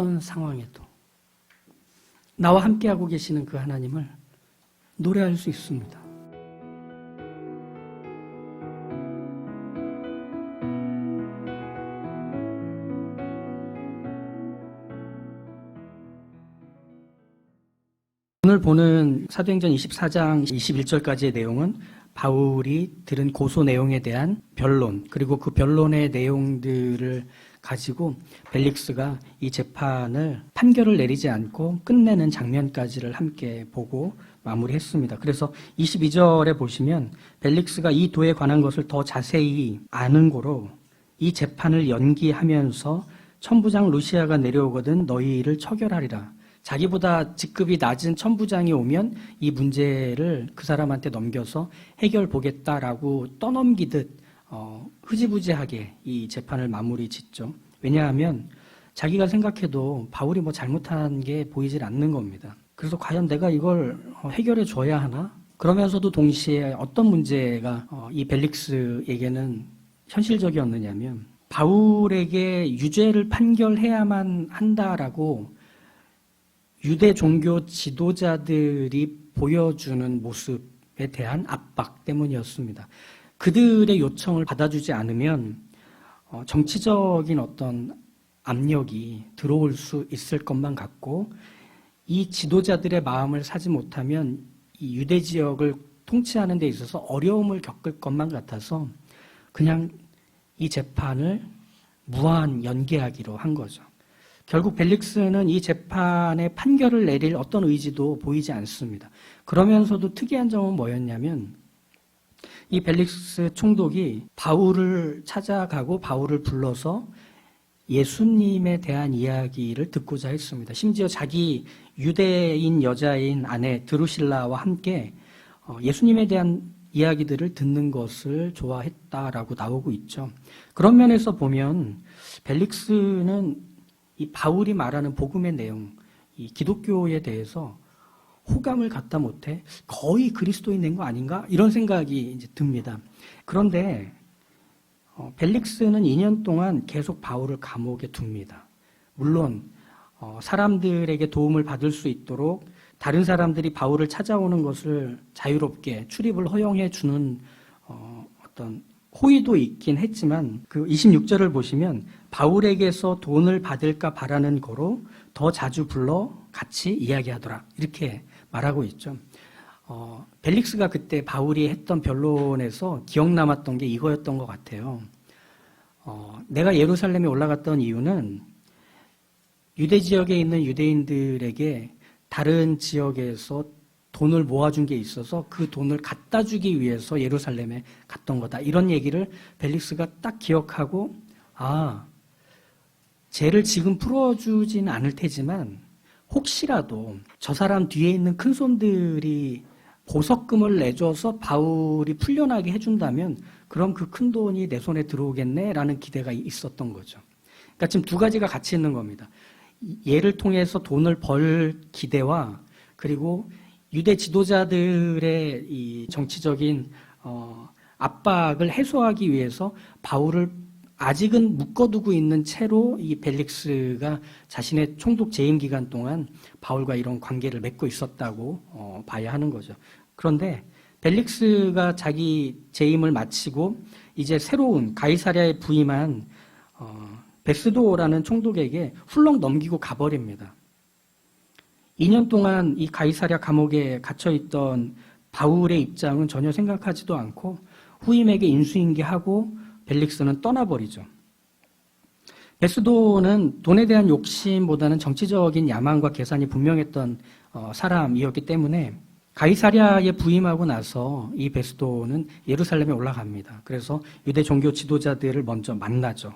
어떤 상황에도 나와 함께하고 계시는 그 하나님을 노래할 수 있습니다. 오늘 보는 사도행전 24장 21절까지의 내용은 바울이 들은 고소 내용에 대한 변론, 그리고 그 변론의 내용들을 가지고 벨릭스가 이 재판을 판결을 내리지 않고 끝내는 장면까지를 함께 보고 마무리했습니다. 그래서 22절에 보시면 벨릭스가 이 도에 관한 것을 더 자세히 아는 고로 이 재판을 연기하면서 천부장 루시아가 내려오거든 너희를 처결하리라. 자기보다 직급이 낮은 천부장이 오면 이 문제를 그 사람한테 넘겨서 해결 보겠다라고 떠넘기듯 흐지부지하게 이 재판을 마무리 짓죠. 왜냐하면 자기가 생각해도 바울이 뭐 잘못한 게 보이질 않는 겁니다. 그래서 과연 내가 이걸 해결해 줘야 하나? 그러면서도 동시에 어떤 문제가 이 벨릭스에게는 현실적이었느냐면 바울에게 유죄를 판결해야만 한다라고 유대 종교 지도자들이 보여주는 모습에 대한 압박 때문이었습니다. 그들의 요청을 받아주지 않으면 정치적인 어떤 압력이 들어올 수 있을 것만 같고 이 지도자들의 마음을 사지 못하면 이 유대 지역을 통치하는 데 있어서 어려움을 겪을 것만 같아서 그냥 이 재판을 무한 연기하기로 한 거죠. 결국 벨릭스는 이 재판에 판결을 내릴 어떤 의지도 보이지 않습니다. 그러면서도 특이한 점은 뭐였냐면 이 벨릭스 총독이 바울을 찾아가고 바울을 불러서 예수님에 대한 이야기를 듣고자 했습니다. 심지어 자기 유대인 여자인 아내 드루실라와 함께 예수님에 대한 이야기들을 듣는 것을 좋아했다라고 나오고 있죠. 그런 면에서 보면 벨릭스는 이 바울이 말하는 복음의 내용, 이 기독교에 대해서 호감을 갖다 못해 거의 그리스도인인 거 아닌가? 이런 생각이 이제 듭니다. 그런데 벨릭스는 2년 동안 계속 바울을 감옥에 둡니다. 물론 사람들에게 도움을 받을 수 있도록 다른 사람들이 바울을 찾아오는 것을 자유롭게 출입을 허용해 주는 어떤 호의도 있긴 했지만 그 26절을 보시면 바울에게서 돈을 받을까 바라는 거로 더 자주 불러 같이 이야기하더라 이렇게 말하고 있죠. 벨릭스가 그때 바울이 했던 변론에서 기억 남았던 게 이거였던 것 같아요. 내가 예루살렘에 올라갔던 이유는 유대 지역에 있는 유대인들에게 다른 지역에서 돈을 모아준 게 있어서 그 돈을 갖다 주기 위해서 예루살렘에 갔던 거다. 이런 얘기를 벨릭스가 딱 기억하고 죄를 지금 풀어주진 않을 테지만 혹시라도 저 사람 뒤에 있는 큰손들이 보석금을 내줘서 바울이 풀려나게 해준다면 그럼 그 큰 돈이 내 손에 들어오겠네라는 기대가 있었던 거죠. 그러니까 지금 두 가지가 같이 있는 겁니다. 얘를 통해서 돈을 벌 기대와 그리고 유대 지도자들의 이 정치적인 압박을 해소하기 위해서 바울을 아직은 묶어두고 있는 채로 이 벨릭스가 자신의 총독 재임 기간 동안 바울과 이런 관계를 맺고 있었다고 봐야 하는 거죠. 그런데 벨릭스가 자기 재임을 마치고 이제 새로운 가이사랴에 부임한 베스도라는 총독에게 훌렁 넘기고 가버립니다. 2년 동안 이 가이사랴 감옥에 갇혀있던 바울의 입장은 전혀 생각하지도 않고 후임에게 인수인계하고 벨릭스는 떠나버리죠. 베스도는 돈에 대한 욕심보다는 정치적인 야망과 계산이 분명했던 사람이었기 때문에 가이사랴에 부임하고 나서 이 베스도는 예루살렘에 올라갑니다. 그래서 유대 종교 지도자들을 먼저 만나죠.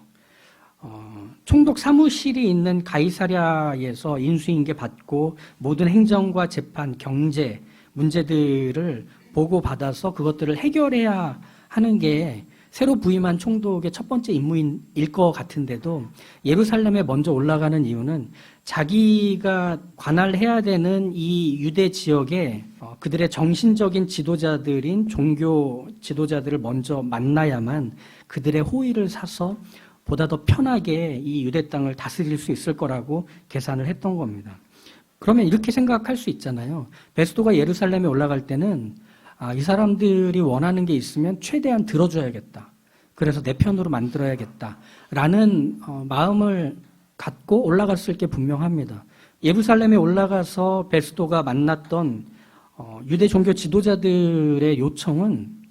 총독 사무실이 있는 가이사랴에서 인수인계 받고 모든 행정과 재판, 경제 문제들을 보고받아서 그것들을 해결해야 하는 게 새로 부임한 총독의 첫 번째 임무일 것 같은데도 예루살렘에 먼저 올라가는 이유는 자기가 관할해야 되는 이 유대 지역에 그들의 정신적인 지도자들인 종교 지도자들을 먼저 만나야만 그들의 호의를 사서 보다 더 편하게 이 유대 땅을 다스릴 수 있을 거라고 계산을 했던 겁니다. 그러면 이렇게 생각할 수 있잖아요. 베스도가 예루살렘에 올라갈 때는 이 사람들이 원하는 게 있으면 최대한 들어줘야겠다. 그래서 내 편으로 만들어야겠다라는 마음을 갖고 올라갔을 게 분명합니다. 예루살렘에 올라가서 베스도가 만났던 유대 종교 지도자들의 요청은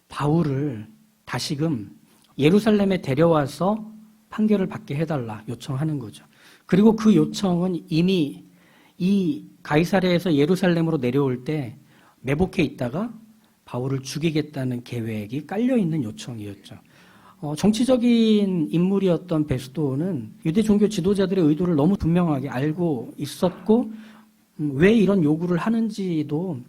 바울을 다시금 예루살렘에 데려와서 판결을 받게 해달라 요청하는 거죠. 그리고 그 요청은 이미 이 가이사랴에서 예루살렘으로 내려올 때 매복해 있다가 바울을 죽이겠다는 계획이 깔려있는 요청이었죠. 정치적인 인물이었던 베스도는 유대 종교 지도자들의 의도를 너무 분명하게 알고 있었고 왜 이런 요구를 하는지도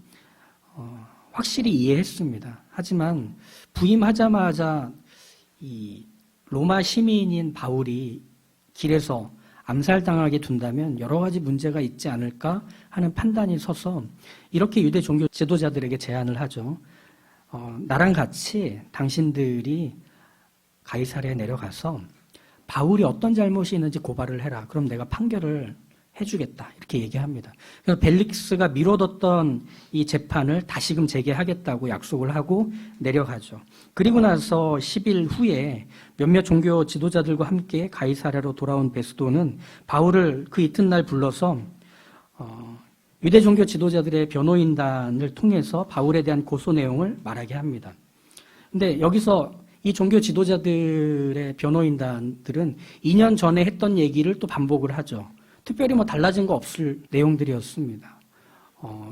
확실히 이해했습니다. 하지만 부임하자마자 이 로마 시민인 바울이 길에서 암살당하게 둔다면 여러 가지 문제가 있지 않을까 하는 판단이 서서 이렇게 유대 종교 지도자들에게 제안을 하죠. 나랑 같이 당신들이 가이사랴에 내려가서 바울이 어떤 잘못이 있는지 고발을 해라. 그럼 내가 판결을 해주겠다. 이렇게 얘기합니다. 그래서 벨릭스가 미뤄뒀던 이 재판을 다시금 재개하겠다고 약속을 하고 내려가죠. 그리고 나서 10일 후에 몇몇 종교 지도자들과 함께 가이사랴로 돌아온 베스도는 바울을 그 이튿날 불러서 유대 종교 지도자들의 변호인단을 통해서 바울에 대한 고소 내용을 말하게 합니다. 근데 여기서 이 종교 지도자들의 변호인단들은 2년 전에 했던 얘기를 또 반복을 하죠. 특별히 달라진 거 없을 내용들이었습니다.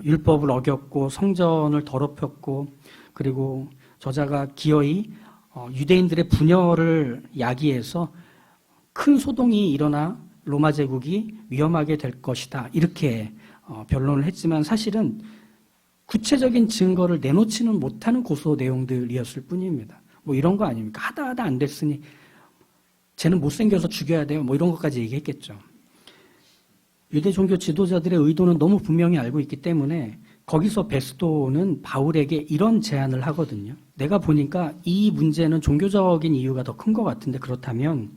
율법을 어겼고 성전을 더럽혔고 그리고 저자가 기어이 유대인들의 분열을 야기해서 큰 소동이 일어나 로마 제국이 위험하게 될 것이다. 이렇게 변론을 했지만 사실은 구체적인 증거를 내놓지는 못하는 고소 내용들이었을 뿐입니다. 이런 거 아닙니까? 하다 안 됐으니 쟤는 못생겨서 죽여야 돼요. 이런 것까지 얘기했겠죠. 유대 종교 지도자들의 의도는 너무 분명히 알고 있기 때문에 거기서 베스도는 바울에게 이런 제안을 하거든요. 내가 보니까 이 문제는 종교적인 이유가 더 큰 것 같은데 그렇다면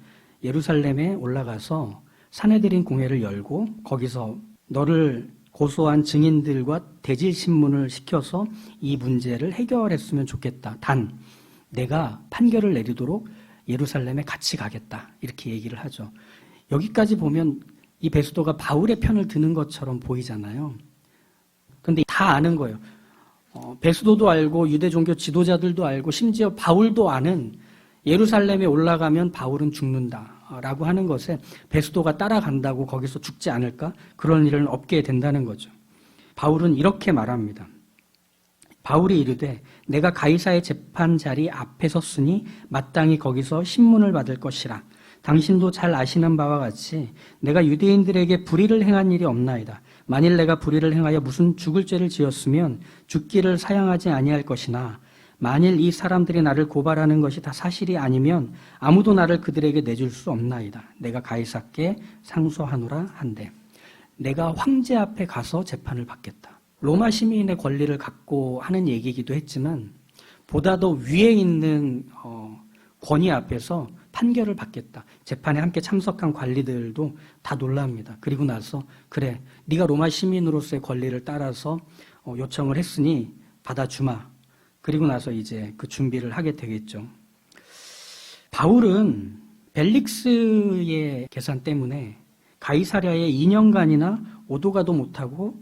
예루살렘에 올라가서 사내들인 공회를 열고 거기서 너를 고소한 증인들과 대질 신문을 시켜서 이 문제를 해결했으면 좋겠다. 단 내가 판결을 내리도록 예루살렘에 같이 가겠다. 이렇게 얘기를 하죠. 여기까지 보면 이 베스도가 바울의 편을 드는 것처럼 보이잖아요. 근데 다 아는 거예요. 베스도도 알고 유대 종교 지도자들도 알고 심지어 바울도 아는 예루살렘에 올라가면 바울은 죽는다라고 하는 것에 베스도가 따라간다고 거기서 죽지 않을까? 그런 일은 없게 된다는 거죠. 바울은 이렇게 말합니다. 바울이 이르되 내가 가이사의 재판 자리 앞에 섰으니 마땅히 거기서 신문을 받을 것이라. 당신도 잘 아시는 바와 같이 내가 유대인들에게 불의를 행한 일이 없나이다. 만일 내가 불의를 행하여 무슨 죽을 죄를 지었으면 죽기를 사양하지 아니할 것이나 만일 이 사람들이 나를 고발하는 것이 다 사실이 아니면 아무도 나를 그들에게 내줄 수 없나이다. 내가 가이사께 상소하노라 한대. 내가 황제 앞에 가서 재판을 받겠다. 로마 시민의 권리를 갖고 하는 얘기이기도 했지만 보다 더 위에 있는 권위 앞에서 판결을 받겠다. 재판에 함께 참석한 관리들도 다 놀랍니다. 그리고 나서 그래 네가 로마 시민으로서의 권리를 따라서 요청을 했으니 받아주마. 그리고 나서 이제 그 준비를 하게 되겠죠. 바울은 벨릭스의 계산 때문에 가이사랴에 2년간이나 오도 가도 못하고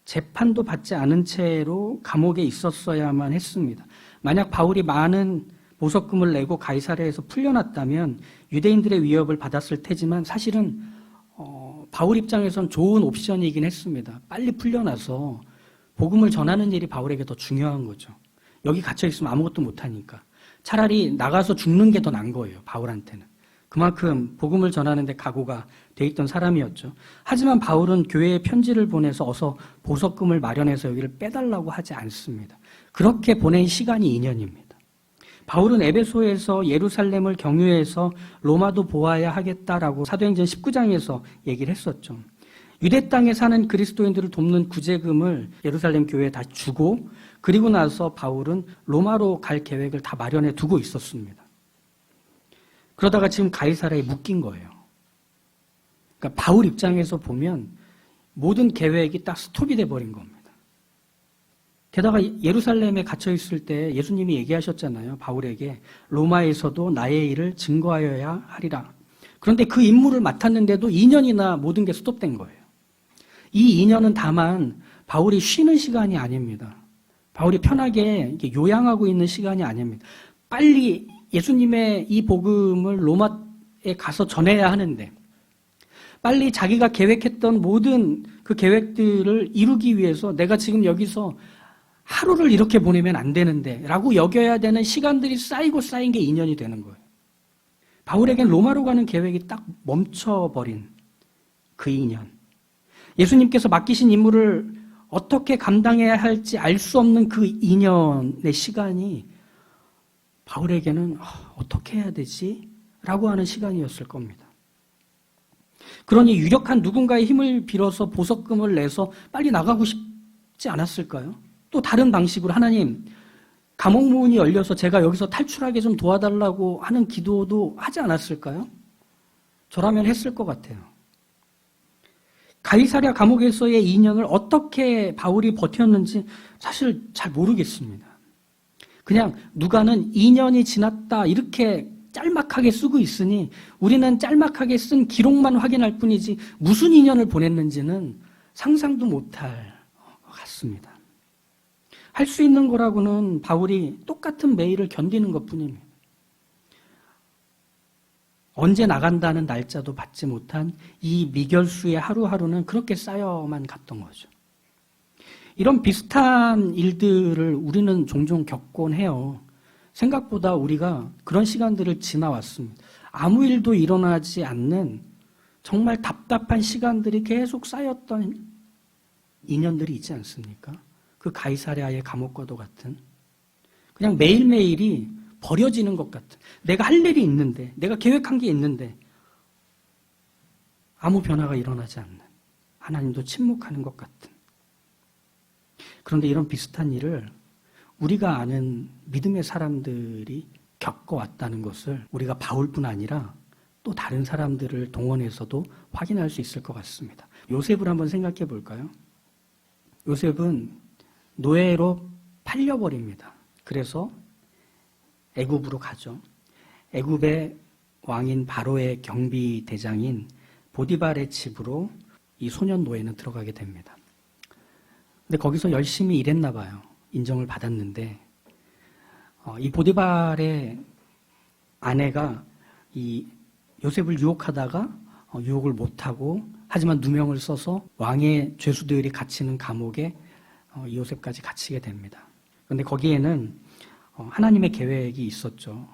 재판도 받지 않은 채로 감옥에 있었어야만 했습니다. 만약 바울이 많은 보석금을 내고 가이사랴에서 풀려났다면 유대인들의 위협을 받았을 테지만 사실은 바울 입장에선 좋은 옵션이긴 했습니다. 빨리 풀려나서 복음을 전하는 일이 바울에게 더 중요한 거죠. 여기 갇혀있으면 아무것도 못하니까. 차라리 나가서 죽는 게 더 나은 거예요. 바울한테는. 그만큼 복음을 전하는 데 각오가 돼 있던 사람이었죠. 하지만 바울은 교회에 편지를 보내서 어서 보석금을 마련해서 여기를 빼달라고 하지 않습니다. 그렇게 보낸 시간이 2년입니다. 바울은 에베소에서 예루살렘을 경유해서 로마도 보아야 하겠다라고 사도행전 19장에서 얘기를 했었죠. 유대 땅에 사는 그리스도인들을 돕는 구제금을 예루살렘 교회에 다 주고 그리고 나서 바울은 로마로 갈 계획을 다 마련해 두고 있었습니다. 그러다가 지금 가이사랴에 묶인 거예요. 그러니까 바울 입장에서 보면 모든 계획이 딱 스톱이 돼버린 겁니다. 게다가 예루살렘에 갇혀 있을 때 예수님이 얘기하셨잖아요. 바울에게 로마에서도 나의 일을 증거하여야 하리라. 그런데 그 임무를 맡았는데도 2년이나 모든 게 스톱된 거예요. 이 2년은 다만 바울이 쉬는 시간이 아닙니다. 바울이 편하게 요양하고 있는 시간이 아닙니다. 빨리 예수님의 이 복음을 로마에 가서 전해야 하는데 빨리 자기가 계획했던 모든 그 계획들을 이루기 위해서 내가 지금 여기서 하루를 이렇게 보내면 안 되는데 라고 여겨야 되는 시간들이 쌓이고 쌓인 게 2년이 되는 거예요. 바울에겐 로마로 가는 계획이 딱 멈춰버린 그 2년. 예수님께서 맡기신 임무를 어떻게 감당해야 할지 알 수 없는 그 2년의 시간이 바울에게는 어떻게 해야 되지? 라고 하는 시간이었을 겁니다. 그러니 유력한 누군가의 힘을 빌어서 보석금을 내서 빨리 나가고 싶지 않았을까요? 또 다른 방식으로 하나님, 감옥 문이 열려서 제가 여기서 탈출하게 좀 도와달라고 하는 기도도 하지 않았을까요? 저라면 했을 것 같아요. 가이사랴 감옥에서의 2년을 어떻게 바울이 버텼는지 사실 잘 모르겠습니다. 그냥 누가는 2년이 지났다 이렇게 짤막하게 쓰고 있으니 우리는 짤막하게 쓴 기록만 확인할 뿐이지 무슨 2년을 보냈는지는 상상도 못할 것 같습니다. 할 수 있는 거라고는 바울이 똑같은 매일을 견디는 것뿐입니다. 언제 나간다는 날짜도 받지 못한 이 미결수의 하루하루는 그렇게 쌓여만 갔던 거죠. 이런 비슷한 일들을 우리는 종종 겪곤 해요. 생각보다 우리가 그런 시간들을 지나왔습니다. 아무 일도 일어나지 않는 정말 답답한 시간들이 계속 쌓였던 인연들이 있지 않습니까? 그 가이사랴의 감옥과도 같은 그냥 매일매일이 버려지는 것 같은 내가 할 일이 있는데 내가 계획한 게 있는데 아무 변화가 일어나지 않는 하나님도 침묵하는 것 같은 그런데 이런 비슷한 일을 우리가 아는 믿음의 사람들이 겪어왔다는 것을 우리가 바울뿐 아니라 또 다른 사람들을 동원해서도 확인할 수 있을 것 같습니다. 요셉을 한번 생각해 볼까요? 요셉은 노예로 팔려버립니다. 그래서 애굽으로 가죠. 애굽의 왕인 바로의 경비대장인 보디발의 집으로 이 소년 노예는 들어가게 됩니다. 근데 거기서 열심히 일했나 봐요. 인정을 받았는데 이 보디발의 아내가 이 요셉을 유혹하다가 유혹을 못하고 하지만 누명을 써서 왕의 죄수들이 갇히는 감옥에 요셉까지 갇히게 됩니다. 그런데 거기에는 하나님의 계획이 있었죠.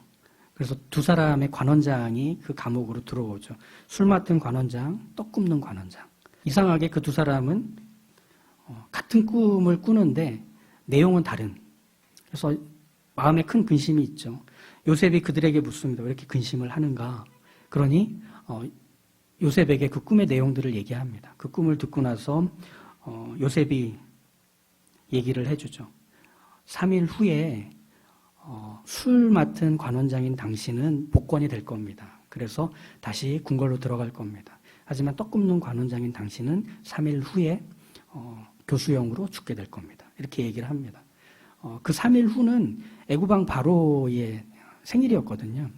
그래서 두 사람의 관원장이 그 감옥으로 들어오죠. 술 맡은 관원장, 떡 굽는 관원장. 이상하게 그 두 사람은 같은 꿈을 꾸는데 내용은 다른. 그래서 마음에 큰 근심이 있죠. 요셉이 그들에게 묻습니다. 왜 이렇게 근심을 하는가? 그러니 요셉에게 그 꿈의 내용들을 얘기합니다. 그 꿈을 듣고 나서 요셉이 얘기를 해주죠. 3일 후에 술 맡은 관원장인 당신은 복권이 될 겁니다. 그래서 다시 궁궐로 들어갈 겁니다. 하지만 떡 굽는 관원장인 당신은 3일 후에 교수형으로 죽게 될 겁니다. 이렇게 얘기를 합니다. 그 3일 후는 애굽왕 바로의 생일이었거든요.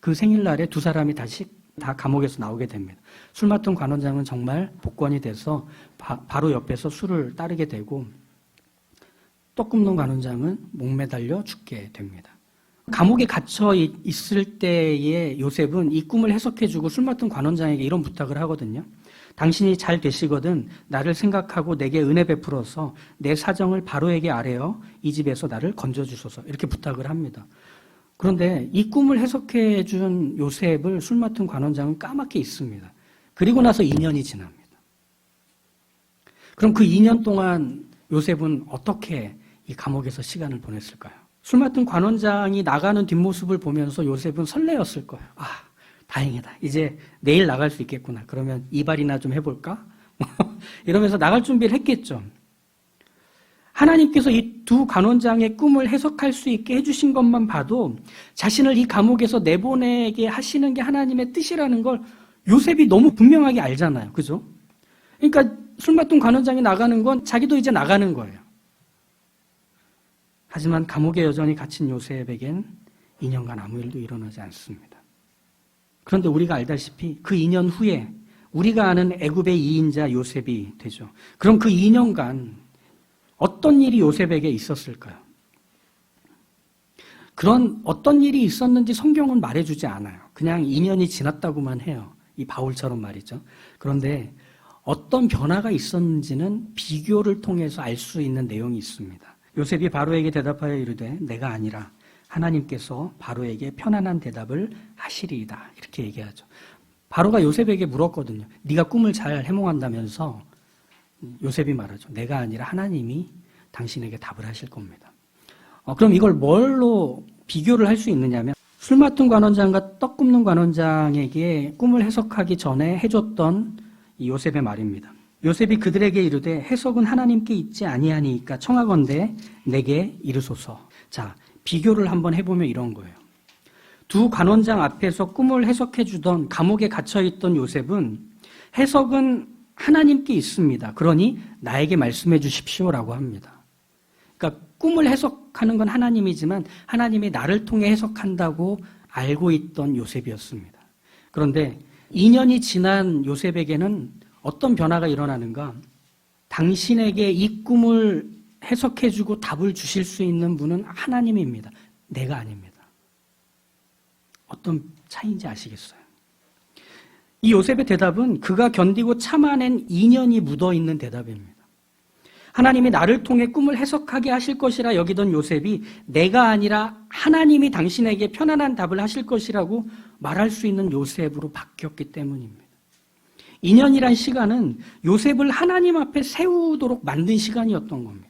그 생일날에 두 사람이 다시 다 감옥에서 나오게 됩니다. 술 맡은 관원장은 정말 복권이 돼서 바로 옆에서 술을 따르게 되고 떡 굽는 관원장은 목매달려 죽게 됩니다. 감옥에 갇혀 있을 때의 요셉은 이 꿈을 해석해주고 술 맡은 관원장에게 이런 부탁을 하거든요. 당신이 잘 되시거든 나를 생각하고 내게 은혜 베풀어서 내 사정을 바로에게 아뢰어 이 집에서 나를 건져주소서 이렇게 부탁을 합니다. 그런데 이 꿈을 해석해준 요셉을 술 맡은 관원장은 까맣게 잊습니다. 그리고 나서 2년이 지납니다. 그럼 그 2년 동안 요셉은 어떻게 이 감옥에서 시간을 보냈을까요? 술 맡은 관원장이 나가는 뒷모습을 보면서 요셉은 설레었을 거예요. 아, 다행이다. 이제 내일 나갈 수 있겠구나. 그러면 이발이나 좀 해볼까? 이러면서 나갈 준비를 했겠죠. 하나님께서 이 두 간원장의 꿈을 해석할 수 있게 해주신 것만 봐도 자신을 이 감옥에서 내보내게 하시는 게 하나님의 뜻이라는 걸 요셉이 너무 분명하게 알잖아요. 그죠? 그러니까 술 맡은 간원장이 나가는 건 자기도 이제 나가는 거예요. 하지만 감옥에 여전히 갇힌 요셉에겐 2년간 아무 일도 일어나지 않습니다. 그런데 우리가 알다시피 그 2년 후에 우리가 아는 애굽의 2인자 요셉이 되죠. 그럼 그 2년간 어떤 일이 요셉에게 있었을까요? 그런 어떤 일이 있었는지 성경은 말해주지 않아요. 그냥 2년이 지났다고만 해요. 이 바울처럼 말이죠. 그런데 어떤 변화가 있었는지는 비교를 통해서 알 수 있는 내용이 있습니다. 요셉이 바로에게 대답하여 이르되 내가 아니라 하나님께서 바로에게 편안한 대답을 하시리이다. 이렇게 얘기하죠. 바로가 요셉에게 물었거든요. 네가 꿈을 잘 해몽한다면서 요셉이 말하죠. 내가 아니라 하나님이 당신에게 답을 하실 겁니다. 그럼 이걸 뭘로 비교를 할 수 있느냐면 술 맡은 관원장과 떡 굽는 관원장에게 꿈을 해석하기 전에 해줬던 이 요셉의 말입니다. 요셉이 그들에게 이르되 해석은 하나님께 있지 아니하니까 청하건대 내게 이르소서. 자, 비교를 한번 해보면 이런 거예요. 두 관원장 앞에서 꿈을 해석해 주던 감옥에 갇혀있던 요셉은 해석은 하나님께 있습니다. 그러니 나에게 말씀해 주십시오라고 합니다. 그러니까 꿈을 해석하는 건 하나님이지만 하나님이 나를 통해 해석한다고 알고 있던 요셉이었습니다. 그런데 2년이 지난 요셉에게는 어떤 변화가 일어나는가? 당신에게 이 꿈을 해석해주고 답을 주실 수 있는 분은 하나님입니다. 내가 아닙니다. 어떤 차이인지 아시겠어요? 이 요셉의 대답은 그가 견디고 참아낸 2년이 묻어있는 대답입니다. 하나님이 나를 통해 꿈을 해석하게 하실 것이라 여기던 요셉이 내가 아니라 하나님이 당신에게 편안한 답을 하실 것이라고 말할 수 있는 요셉으로 바뀌었기 때문입니다. 2년이란 시간은 요셉을 하나님 앞에 세우도록 만든 시간이었던 겁니다.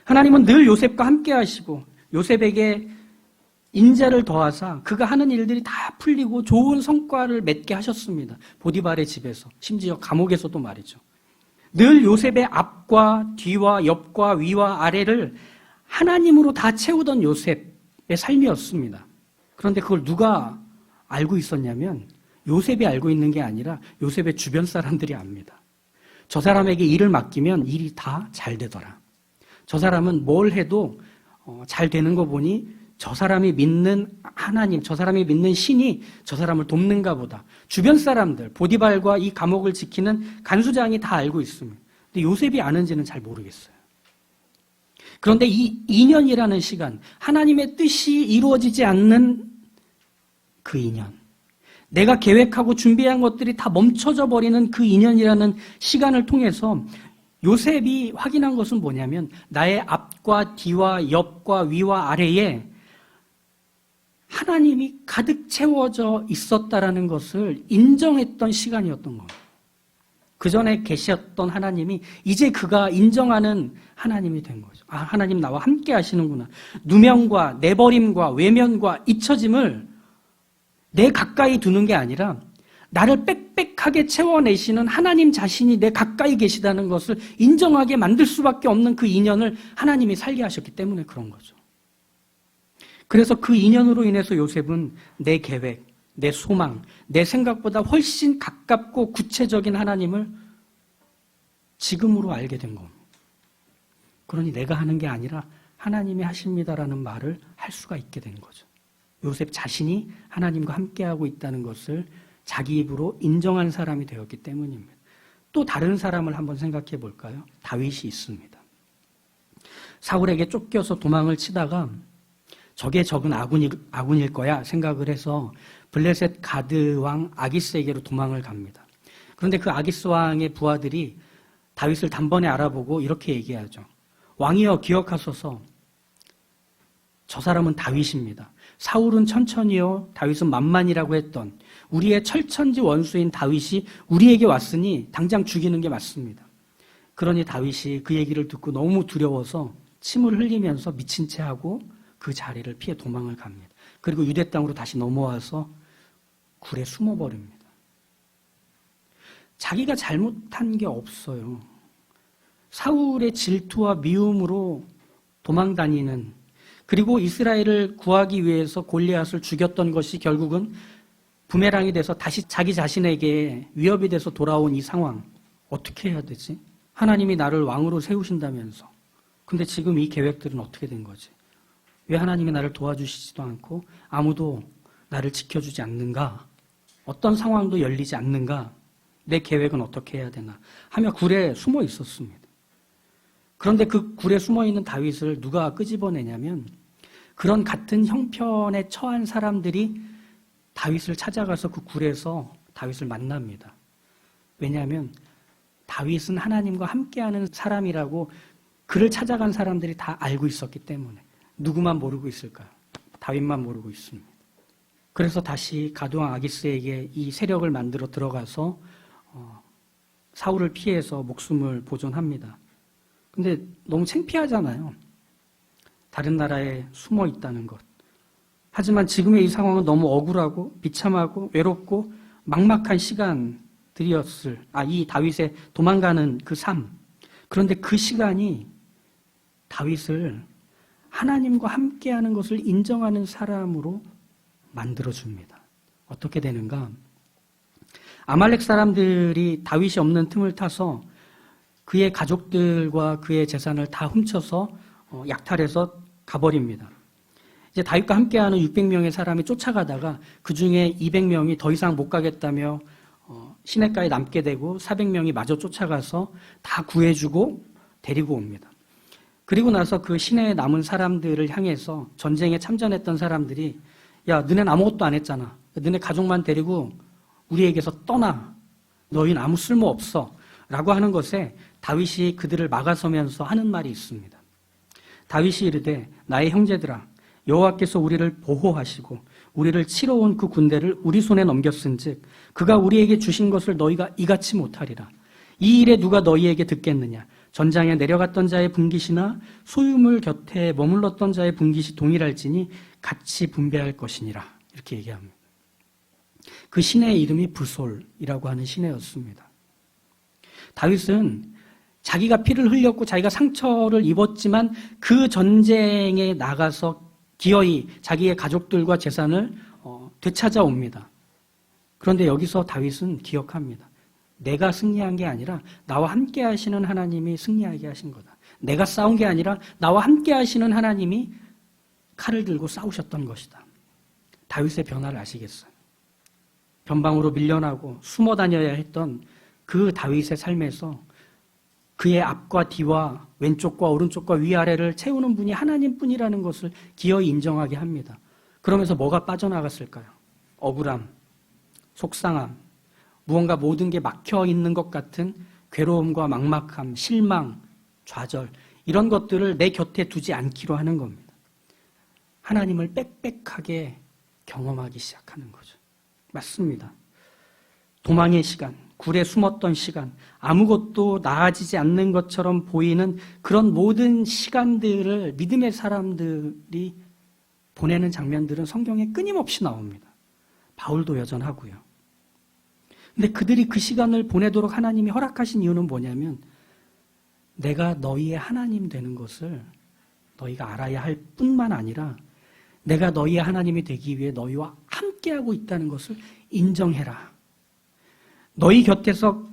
하나님은 늘 요셉과 함께 하시고 요셉에게 인자를 더하사 그가 하는 일들이 다 풀리고 좋은 성과를 맺게 하셨습니다. 보디발의 집에서, 심지어 감옥에서도 말이죠. 늘 요셉의 앞과 뒤와 옆과 위와 아래를 하나님으로 다 채우던 요셉의 삶이었습니다. 그런데 그걸 누가 알고 있었냐면 요셉이 알고 있는 게 아니라 요셉의 주변 사람들이 압니다. 저 사람에게 일을 맡기면 일이 다 잘 되더라. 저 사람은 뭘 해도 잘 되는 거 보니 저 사람이 믿는 하나님, 저 사람이 믿는 신이 저 사람을 돕는가 보다. 주변 사람들, 보디발과 이 감옥을 지키는 간수장이 다 알고 있습니다. 근데 요셉이 아는지는 잘 모르겠어요. 그런데 이 2년이라는 시간, 하나님의 뜻이 이루어지지 않는 그 2년, 내가 계획하고 준비한 것들이 다 멈춰져 버리는 그 2년이라는 시간을 통해서 요셉이 확인한 것은 뭐냐면 나의 앞과 뒤와 옆과 위와 아래에 하나님이 가득 채워져 있었다라는 것을 인정했던 시간이었던 겁니다. 그 전에 계셨던 하나님이 이제 그가 인정하는 하나님이 된 거죠. 아, 하나님 나와 함께 하시는구나. 누명과 내버림과 외면과 잊혀짐을 내 가까이 두는 게 아니라 나를 빽빽하게 채워내시는 하나님 자신이 내 가까이 계시다는 것을 인정하게 만들 수밖에 없는 그 인연을 하나님이 살게 하셨기 때문에 그런 거죠. 그래서 그 인연으로 인해서 요셉은 내 계획, 내 소망, 내 생각보다 훨씬 가깝고 구체적인 하나님을 지금으로 알게 된 겁니다. 그러니 내가 하는 게 아니라 하나님이 하십니다라는 말을 할 수가 있게 된 거죠. 요셉 자신이 하나님과 함께하고 있다는 것을 자기 입으로 인정한 사람이 되었기 때문입니다. 또 다른 사람을 한번 생각해 볼까요? 다윗이 있습니다. 사울에게 쫓겨서 도망을 치다가 적의 적은 아군일 거야 생각을 해서 블레셋 가드 왕 아기스에게로 도망을 갑니다. 그런데 그 아기스 왕의 부하들이 다윗을 단번에 알아보고 이렇게 얘기하죠. 왕이여 기억하소서. 저 사람은 다윗입니다. 사울은 천천히요, 다윗은 만만이라고 했던 우리의 철천지 원수인 다윗이 우리에게 왔으니 당장 죽이는 게 맞습니다. 그러니 다윗이 그 얘기를 듣고 너무 두려워서 침을 흘리면서 미친 채 하고 그 자리를 피해 도망을 갑니다. 그리고 유대 땅으로 다시 넘어와서 굴에 숨어버립니다. 자기가 잘못한 게 없어요. 사울의 질투와 미움으로 도망다니는, 그리고 이스라엘을 구하기 위해서 골리앗을 죽였던 것이 결국은 부메랑이 돼서 다시 자기 자신에게 위협이 돼서 돌아온 이 상황, 어떻게 해야 되지? 하나님이 나를 왕으로 세우신다면서. 근데 지금 이 계획들은 어떻게 된 거지? 왜 하나님이 나를 도와주시지도 않고 아무도 나를 지켜주지 않는가? 어떤 상황도 열리지 않는가? 내 계획은 어떻게 해야 되나? 하며 굴에 숨어 있었습니다. 그런데 그 굴에 숨어 있는 다윗을 누가 끄집어내냐면 그런 같은 형편에 처한 사람들이 다윗을 찾아가서 그 굴에서 다윗을 만납니다. 왜냐하면 다윗은 하나님과 함께하는 사람이라고 그를 찾아간 사람들이 다 알고 있었기 때문에. 누구만 모르고 있을까요? 다윗만 모르고 있습니다. 그래서 다시 가드왕 아기스에게 이 세력을 만들어 들어가서 사울을 피해서 목숨을 보존합니다. 근데 너무 창피하잖아요. 다른 나라에 숨어 있다는 것. 하지만 지금의 이 상황은 너무 억울하고 비참하고 외롭고 막막한 시간들이었을, 이 다윗의 도망가는 그 삶. 그런데 그 시간이 다윗을 하나님과 함께하는 것을 인정하는 사람으로 만들어줍니다. 어떻게 되는가? 아말렉 사람들이 다윗이 없는 틈을 타서 그의 가족들과 그의 재산을 다 훔쳐서 약탈해서 가버립니다. 이제 다윗과 함께하는 600명의 사람이 쫓아가다가 그 중에 200명이 더 이상 못 가겠다며 시냇가에 남게 되고 400명이 마저 쫓아가서 다 구해주고 데리고 옵니다. 그리고 나서 그 시내에 남은 사람들을 향해서 전쟁에 참전했던 사람들이 야, 너넨 아무것도 안 했잖아. 너네 가족만 데리고 우리에게서 떠나. 너희는 아무 쓸모 없어. 라고 하는 것에 다윗이 그들을 막아서면서 하는 말이 있습니다. 다윗이 이르되 나의 형제들아 여호와께서 우리를 보호하시고 우리를 치러 온 그 군대를 우리 손에 넘겼은즉 그가 우리에게 주신 것을 너희가 이같이 못하리라. 이 일에 누가 너희에게 듣겠느냐? 전장에 내려갔던 자의 분깃이나 소유물 곁에 머물렀던 자의 분깃이 동일할지니 같이 분배할 것이니라. 이렇게 얘기합니다. 그 시내의 이름이 부솔이라고 하는 시내였습니다. 다윗은 자기가 피를 흘렸고 자기가 상처를 입었지만 그 전쟁에 나가서 기어이 자기의 가족들과 재산을 되찾아옵니다. 그런데 여기서 다윗은 기억합니다. 내가 승리한 게 아니라 나와 함께 하시는 하나님이 승리하게 하신 거다. 내가 싸운 게 아니라 나와 함께 하시는 하나님이 칼을 들고 싸우셨던 것이다. 다윗의 변화를 아시겠어요? 변방으로 밀려나고 숨어 다녀야 했던 그 다윗의 삶에서 그의 앞과 뒤와 왼쪽과 오른쪽과 위아래를 채우는 분이 하나님뿐이라는 것을 기어이 인정하게 합니다. 그러면서 뭐가 빠져나갔을까요? 억울함, 속상함, 무언가 모든 게 막혀 있는 것 같은 괴로움과 막막함, 실망, 좌절, 이런 것들을 내 곁에 두지 않기로 하는 겁니다. 하나님을 빽빽하게 경험하기 시작하는 거죠. 맞습니다. 도망의 시간, 굴에 숨었던 시간, 아무것도 나아지지 않는 것처럼 보이는 그런 모든 시간들을 믿음의 사람들이 보내는 장면들은 성경에 끊임없이 나옵니다. 바울도 여전하고요. 근데 그들이 그 시간을 보내도록 하나님이 허락하신 이유는 뭐냐면 내가 너희의 하나님 되는 것을 너희가 알아야 할 뿐만 아니라 내가 너희의 하나님이 되기 위해 너희와 함께하고 있다는 것을 인정해라. 너희 곁에서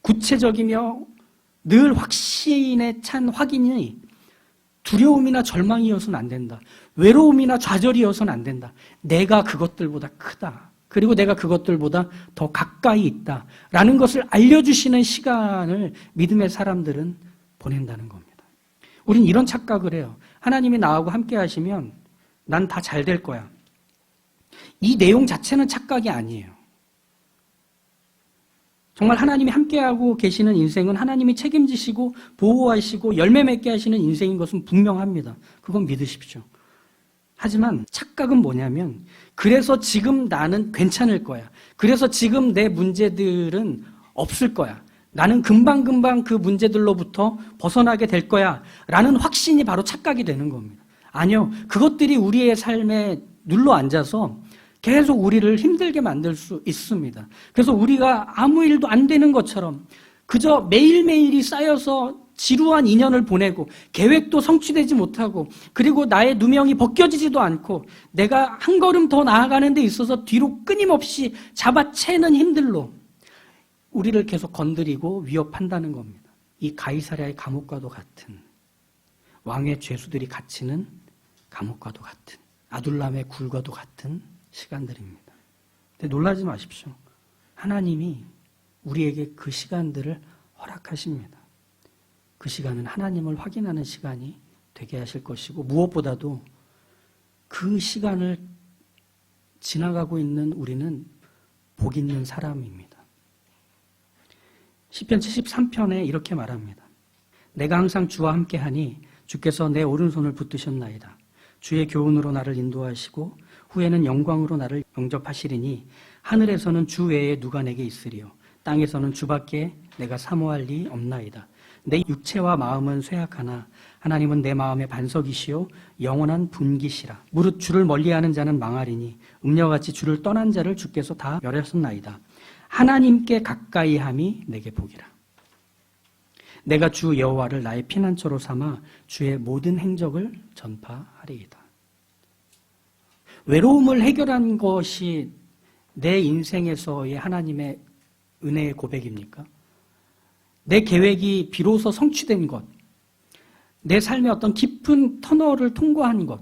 구체적이며 늘 확신에 찬 확인이 두려움이나 절망이어서는 안 된다. 외로움이나 좌절이어서는 안 된다. 내가 그것들보다 크다. 그리고 내가 그것들보다 더 가까이 있다. 라는 것을 알려주시는 시간을 믿음의 사람들은 보낸다는 겁니다. 우린 이런 착각을 해요. 하나님이 나하고 함께 하시면 난 다 잘 될 거야. 이 내용 자체는 착각이 아니에요. 정말 하나님이 함께하고 계시는 인생은 하나님이 책임지시고 보호하시고 열매 맺게 하시는 인생인 것은 분명합니다. 그건 믿으십시오. 하지만 착각은 뭐냐면 그래서 지금 나는 괜찮을 거야. 그래서 지금 내 문제들은 없을 거야. 나는 금방금방 그 문제들로부터 벗어나게 될 거야. 라는 확신이 바로 착각이 되는 겁니다. 아니요. 그것들이 우리의 삶에 눌러앉아서 계속 우리를 힘들게 만들 수 있습니다. 그래서 우리가 아무 일도 안 되는 것처럼 그저 매일매일이 쌓여서 지루한 인연을 보내고 계획도 성취되지 못하고 그리고 나의 누명이 벗겨지지도 않고 내가 한 걸음 더 나아가는 데 있어서 뒤로 끊임없이 잡아채는 힘들로 우리를 계속 건드리고 위협한다는 겁니다. 이 가이사랴의 감옥과도 같은, 왕의 죄수들이 갇히는 감옥과도 같은, 아둘람의 굴과도 같은 시간들입니다. 근데 놀라지 마십시오. 하나님이 우리에게 그 시간들을 허락하십니다. 그 시간은 하나님을 확인하는 시간이 되게 하실 것이고 무엇보다도 그 시간을 지나가고 있는 우리는 복 있는 사람입니다. 시편 73편에 이렇게 말합니다. 내가 항상 주와 함께하니 주께서 내 오른손을 붙드셨나이다. 주의 교훈으로 나를 인도하시고 후에는 영광으로 나를 영접하시리니 하늘에서는 주 외에 누가 내게 있으리요 땅에서는 주밖에 내가 사모할 리 없나이다. 내 육체와 마음은 쇠약하나 하나님은 내 마음의 반석이시요 영원한 분기시라. 무릇 주를 멀리하는 자는 망하리니 음녀같이 주를 떠난 자를 주께서 다 멸하셨나이다. 하나님께 가까이함이 내게 복이라. 내가 주 여호와를 나의 피난처로 삼아 주의 모든 행적을 전파하리이다. 외로움을 해결한 것이 내 인생에서의 하나님의 은혜의 고백입니까? 내 계획이 비로소 성취된 것, 내 삶의 어떤 깊은 터널을 통과한 것,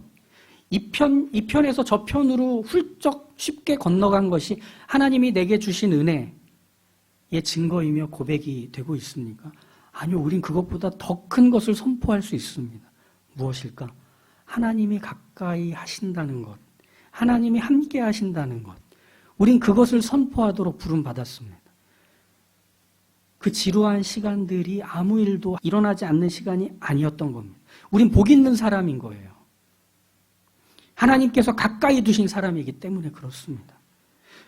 이 편에서 저 편으로 훌쩍 쉽게 건너간 것이 하나님이 내게 주신 은혜의 증거이며 고백이 되고 있습니까? 아니요, 우린 그것보다 더 큰 것을 선포할 수 있습니다. 무엇일까? 하나님이 가까이 하신다는 것, 하나님이 함께 하신다는 것, 우린 그것을 선포하도록 부름받았습니다. 그 지루한 시간들이 아무 일도 일어나지 않는 시간이 아니었던 겁니다. 우린 복 있는 사람인 거예요. 하나님께서 가까이 두신 사람이기 때문에 그렇습니다.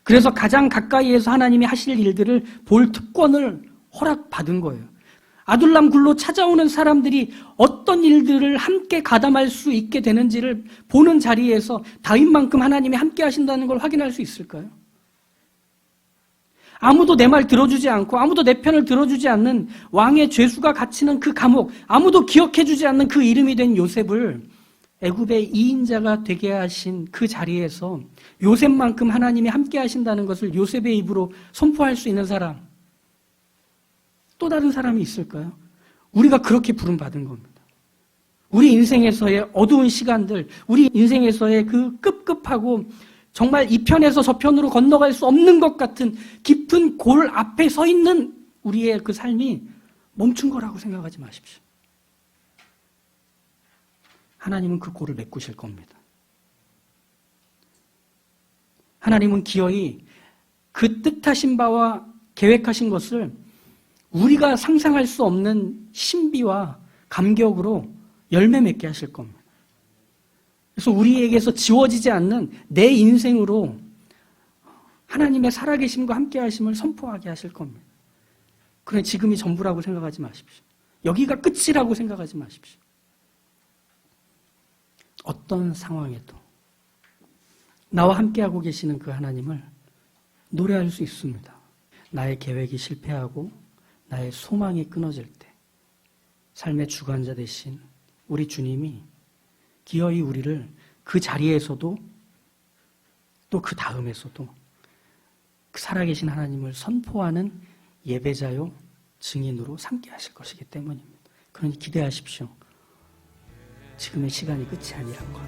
그래서 가장 가까이에서 하나님이 하실 일들을 볼 특권을 허락받은 거예요. 아둘람 굴로 찾아오는 사람들이 어떤 일들을 함께 가담할 수 있게 되는지를 보는 자리에서 다윗만큼 하나님이 함께 하신다는 걸 확인할 수 있을까요? 아무도 내 말 들어주지 않고 아무도 내 편을 들어주지 않는 왕의 죄수가 갇히는 그 감옥, 아무도 기억해주지 않는 그 이름이 된 요셉을 애굽의 2인자가 되게 하신 그 자리에서 요셉만큼 하나님이 함께 하신다는 것을 요셉의 입으로 선포할 수 있는 사람, 또 다른 사람이 있을까요? 우리가 그렇게 부름받은 겁니다. 우리 인생에서의 어두운 시간들, 우리 인생에서의 그 급급하고 정말 이 편에서 저 편으로 건너갈 수 없는 것 같은 깊은 골 앞에 서 있는 우리의 그 삶이 멈춘 거라고 생각하지 마십시오. 하나님은 그 골을 메꾸실 겁니다. 하나님은 기어이 그 뜻하신 바와 계획하신 것을 우리가 상상할 수 없는 신비와 감격으로 열매 맺게 하실 겁니다. 그래서 우리에게서 지워지지 않는 내 인생으로 하나님의 살아계심과 함께하심을 선포하게 하실 겁니다. 그래, 지금이 전부라고 생각하지 마십시오. 여기가 끝이라고 생각하지 마십시오. 어떤 상황에도 나와 함께하고 계시는 그 하나님을 노래할 수 있습니다. 나의 계획이 실패하고 나의 소망이 끊어질 때 삶의 주관자 되신 우리 주님이 기어이 우리를 그 자리에서도 또 그 다음에서도 그 살아계신 하나님을 선포하는 예배자요 증인으로 삼게 하실 것이기 때문입니다. 그러니 기대하십시오. 지금의 시간이 끝이 아니란 것.